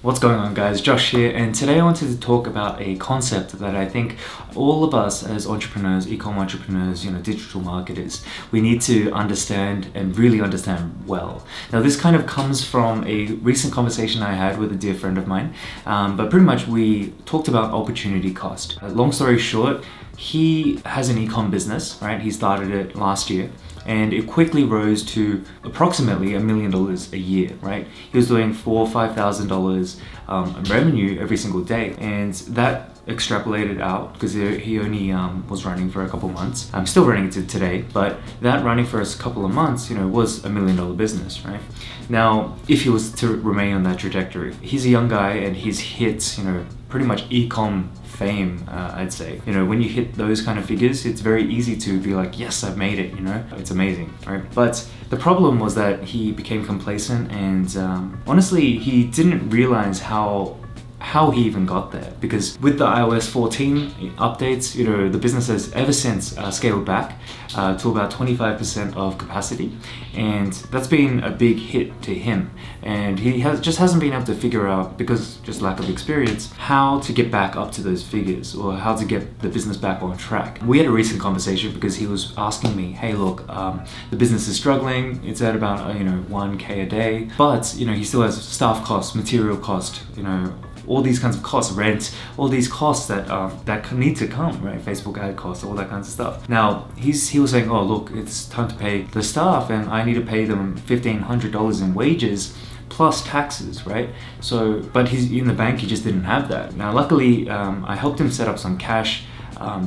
What's going on, guys? Josh here, and today I wanted to talk about a concept that I think all of us as entrepreneurs, ecom entrepreneurs, digital marketers, we need to understand and really understand well. Now, this kind of comes from a recent conversation I had with a dear friend of mine, but pretty much we talked about opportunity cost. Long story short, he has an ecom business, right? He started it last year, and it quickly rose to approximately $1 million a year, right? He was doing $4,000 or $5,000 revenue every single day, and that extrapolated out because he only was running for a couple months. I'm still running it today, but that running for a couple of months, was $1 million business, right? Now, if he was to remain on that trajectory, he's a young guy and he's hit, pretty much ecom fame, I'd say. When you hit those kind of figures, it's very easy to be like, yes, I've made it, it's amazing, right? But the problem was that he became complacent, and honestly, he didn't realize how he even got there, because with the iOS 14 updates, the business has ever since scaled back to about 25% of capacity, and that's been a big hit to him, and he hasn't been able to figure out, because just lack of experience, how to get back up to those figures or how to get the business back on track. We had a recent conversation because he was asking me, hey, look, the business is struggling, it's at about 1K a day, but he still has staff costs, material cost, all these kinds of costs, rent, all these costs that need to come, right? Facebook ad costs, all that kinds of stuff. Now, he was saying, oh, look, it's time to pay the staff, and I need to pay them $1,500 in wages plus taxes, right? So, but he's in the bank, he just didn't have that. Now, luckily, I helped him set up some cash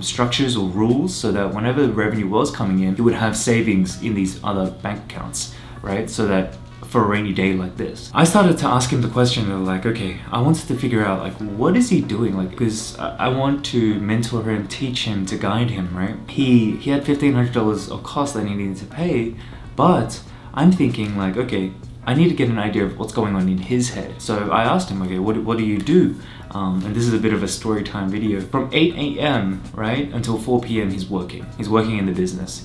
structures or rules so that whenever the revenue was coming in, he would have savings in these other bank accounts, right? So that for a rainy day like this. I started to ask him the question of like, okay, I wanted to figure out like, what is he doing? Like, because I want to mentor him, teach him, to guide him, right? He had $1,500 of cost that he needed to pay, but I'm thinking like, okay, I need to get an idea of what's going on in his head. So I asked him, okay, what do you do? And this is a bit of a story time video. From 8 a.m., right, until 4 p.m. he's working. He's working in the business,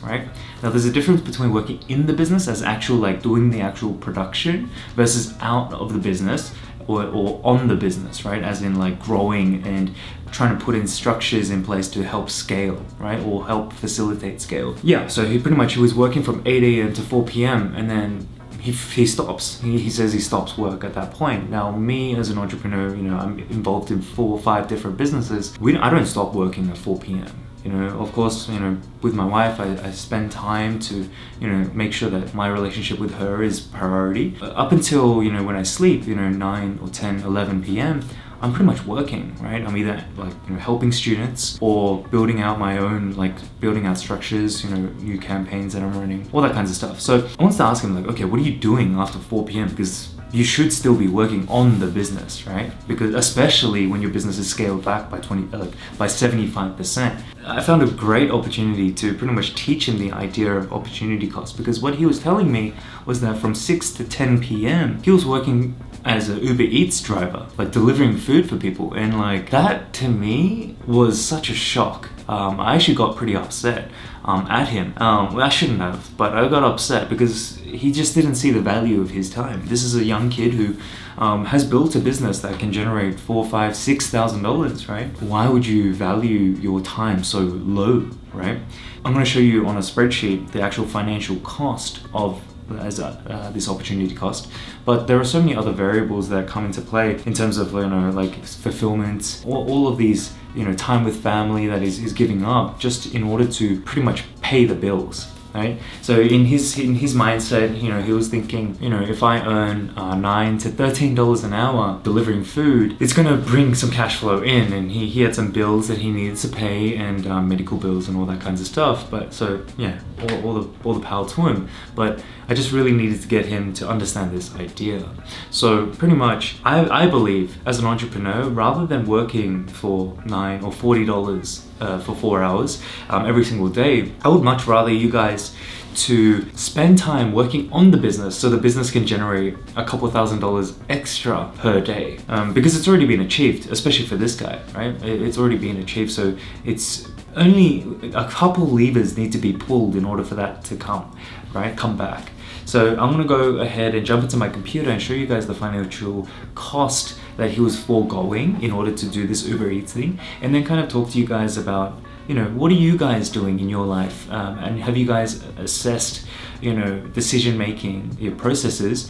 right? Now there's a difference between working in the business as actual, like doing the actual production, versus out of the business or on the business, right? As in like growing and trying to put in structures in place to help scale, right? Or help facilitate scale. Yeah, so he was working from 8 a.m. to 4 p.m. and then he stops. He says he stops work at that point. Now, me as an entrepreneur, I'm involved in 4 or 5 different businesses. I don't stop working at 4 p.m. Of course, with my wife, I spend time to, make sure that my relationship with her is priority. Up until, when I sleep, 9 or 10, 11 p.m., I'm pretty much working, right? I'm either helping students or building out my own, building out structures, new campaigns that I'm running, all that kinds of stuff. So I wanted to ask him okay, what are you doing after 4 p.m.? Because you should still be working on the business, right? Because especially when your business is scaled back by 75%. I found a great opportunity to pretty much teach him the idea of opportunity cost, because what he was telling me was that from 6 to 10 p.m. he was working as an Uber Eats driver, delivering food for people, and that to me was such a shock. I actually got pretty upset at him. Well, I shouldn't have, but I got upset because he just didn't see the value of his time. This is a young kid who has built a business that can generate $4,000, $5,000, $6,000, right? Why would you value your time so low, right? I'm going to show you on a spreadsheet the actual financial cost of this opportunity cost, but there are so many other variables that come into play in terms of fulfillment, all of these time with family that he's giving up just in order to pretty much pay the bills, right? So in his mindset, he was thinking, if I earn $9 to $13 an hour delivering food, it's gonna bring some cash flow in, and he had some bills that he needed to pay, and medical bills and all that kinds of stuff. But so yeah, all the power to him. But I just really needed to get him to understand this idea. So pretty much, I believe as an entrepreneur, rather than working for $9 or $40 for 4 hours every single day, I would much rather you guys to spend time working on the business so the business can generate a couple $1,000s extra per day, because it's already been achieved, especially for this guy, right? It's already been achieved, so it's only a couple levers need to be pulled in order for that to come back. So I'm gonna go ahead and jump into my computer and show you guys the financial cost that he was foregoing in order to do this Uber Eats thing, and then kind of talk to you guys about, what are you guys doing in your life, and have you guys assessed, decision making processes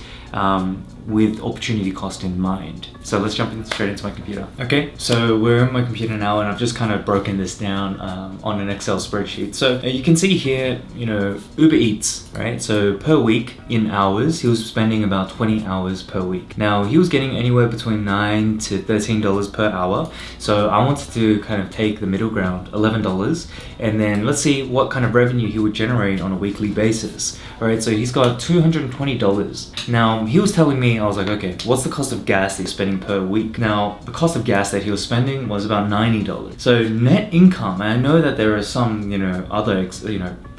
with opportunity cost in mind. So let's jump straight into my computer. Okay, so we're in my computer now, and I've just kind of broken this down on an Excel spreadsheet. So you can see here, Uber Eats, right? So per week in hours, he was spending about 20 hours per week. Now he was getting anywhere between $9 to $13 per hour. So I wanted to kind of take the middle ground, $11, and then let's see what kind of revenue he would generate on a weekly basis. All right, so he's got $220. Now he was telling me, I was like, okay, what's the cost of gas that he's spending per week? Now the cost of gas that he was spending was about $90. So net income, and I know that there are some,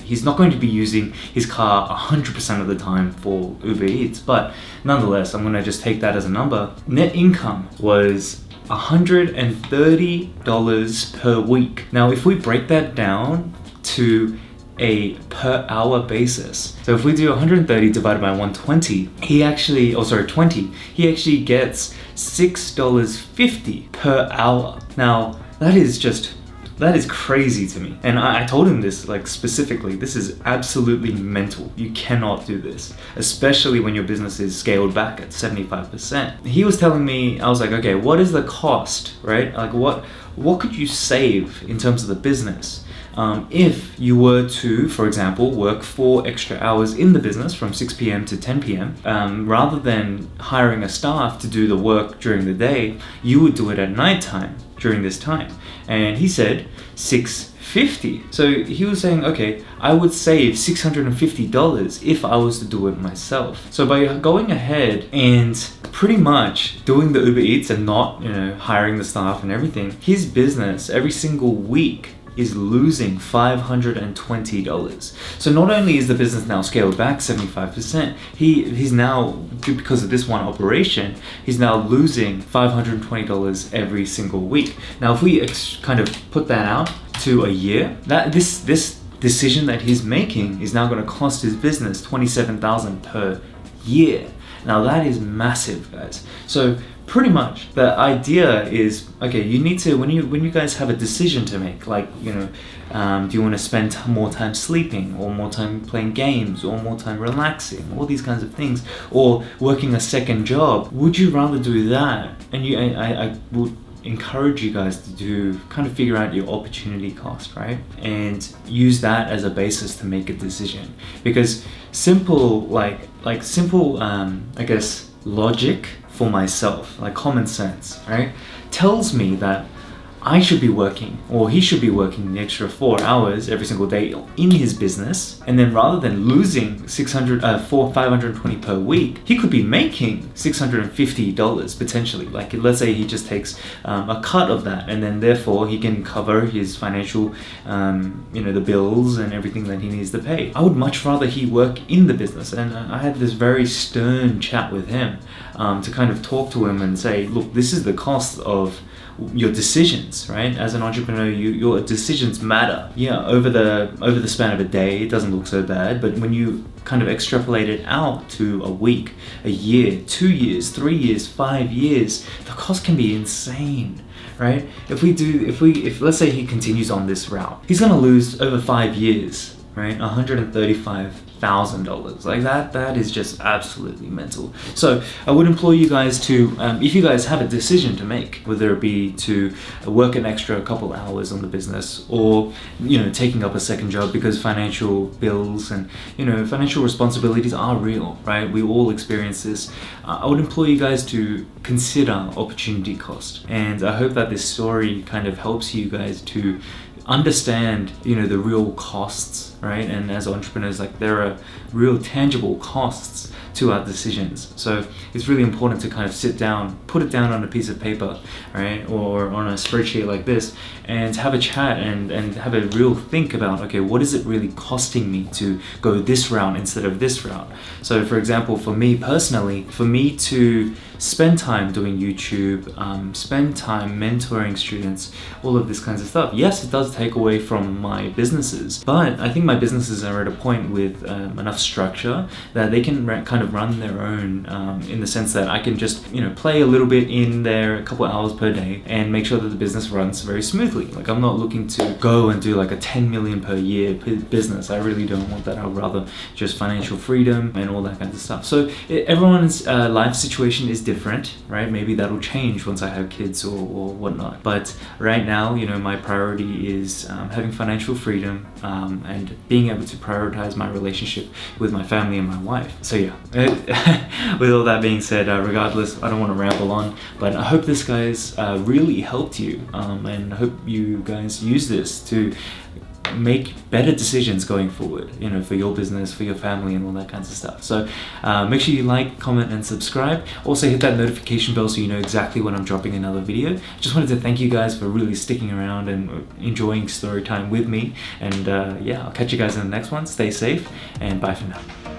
he's not going to be using his car 100% of the time for Uber Eats, but nonetheless, I'm gonna just take that as a number. Net income was $130 per week. Now, if we break that down to a per hour basis, so if we do 130 divided by 120, 20, he actually gets $6.50 per hour. Now, that is crazy to me. And I told him this, like, specifically, this is absolutely mental. You cannot do this, especially when your business is scaled back at 75%. He was telling me, I was like, okay, what is the cost, right? Like, what could you save in terms of the business? If you were to, for example, work 4 extra hours in the business from 6 p.m. to 10 p.m., rather than hiring a staff to do the work during the day, you would do it at nighttime during this time. And he said $650. So he was saying, okay, I would save $650 if I was to do it myself. So by going ahead and pretty much doing the Uber Eats and not, hiring the staff and everything, his business every single week is losing $520. So not only is the business now scaled back 75%, he's now, because of this one operation, he's now losing $520 every single week. Now, if we kind of put that out to a year, that this decision that he's making is now going to cost his business $27,000 per year. Now that is massive, guys. So pretty much the idea is, okay, you need to, when you guys have a decision to make, like, do you want to spend more time sleeping, or more time playing games, or more time relaxing, all these kinds of things, or working a second job? Would you rather do that? And I would encourage you guys to kind of figure out your opportunity cost, right? And use that as a basis to make a decision, because simple logic for myself, like common sense, right, tells me that I should be working, or he should be working the extra 4 hours every single day in his business, and then rather than losing $520 per week, he could be making $650 potentially. Like, let's say he just takes a cut of that, and then therefore he can cover his financial, the bills and everything that he needs to pay. I would much rather he work in the business. And I had this very stern chat with him to kind of talk to him and say, look, this is the cost of your decisions, right? As an entrepreneur, your decisions matter. Yeah, over the span of a day, it doesn't look so bad, but when you kind of extrapolate it out to a week, a year, 2 years, 3 years, 5 years, the cost can be insane, right? If let's say he continues on this route, he's gonna lose over 5 years, right? $135,000. Like that is just absolutely mental. So I would implore you guys to, if you guys have a decision to make, whether it be to work an extra couple hours on the business, or taking up a second job, because financial bills and financial responsibilities are real, right? We all experience this. I would implore you guys to consider opportunity cost, and I hope that this story kind of helps you guys to understand the real costs, right? And as entrepreneurs, like, there are real tangible costs to our decisions. So it's really important to kind of sit down, put it down on a piece of paper, right, or on a spreadsheet like this, and have a chat and have a real think about, okay, what is it really costing me to go this route instead of this route? So for example, for me personally, for me to spend time doing YouTube, spend time mentoring students, all of this kinds of stuff, yes, it does take away from my businesses, but I think my businesses are at a point with enough structure that they can kind of run their own, in the sense that I can just, play a little bit in there a couple hours per day and make sure that the business runs very smoothly. Like, I'm not looking to go and do like a 10 million per year business. I really don't want that. I'd rather just financial freedom and all that kind of stuff. So everyone's life situation is different, right? Maybe that'll change once I have kids or whatnot. But right now, my priority is having financial freedom and being able to prioritize my relationship with my family and my wife. So yeah, with all that being said, regardless, I don't want to ramble on, but I hope this guys really helped you, and I hope you guys use this to make better decisions going forward, for your business, for your family, and all that kinds of stuff. So make sure you like, comment, and subscribe. Also hit that notification bell so you know exactly when I'm dropping another video. Just wanted to thank you guys for really sticking around and enjoying story time with me. And yeah, I'll catch you guys in the next one. Stay safe, and bye for now.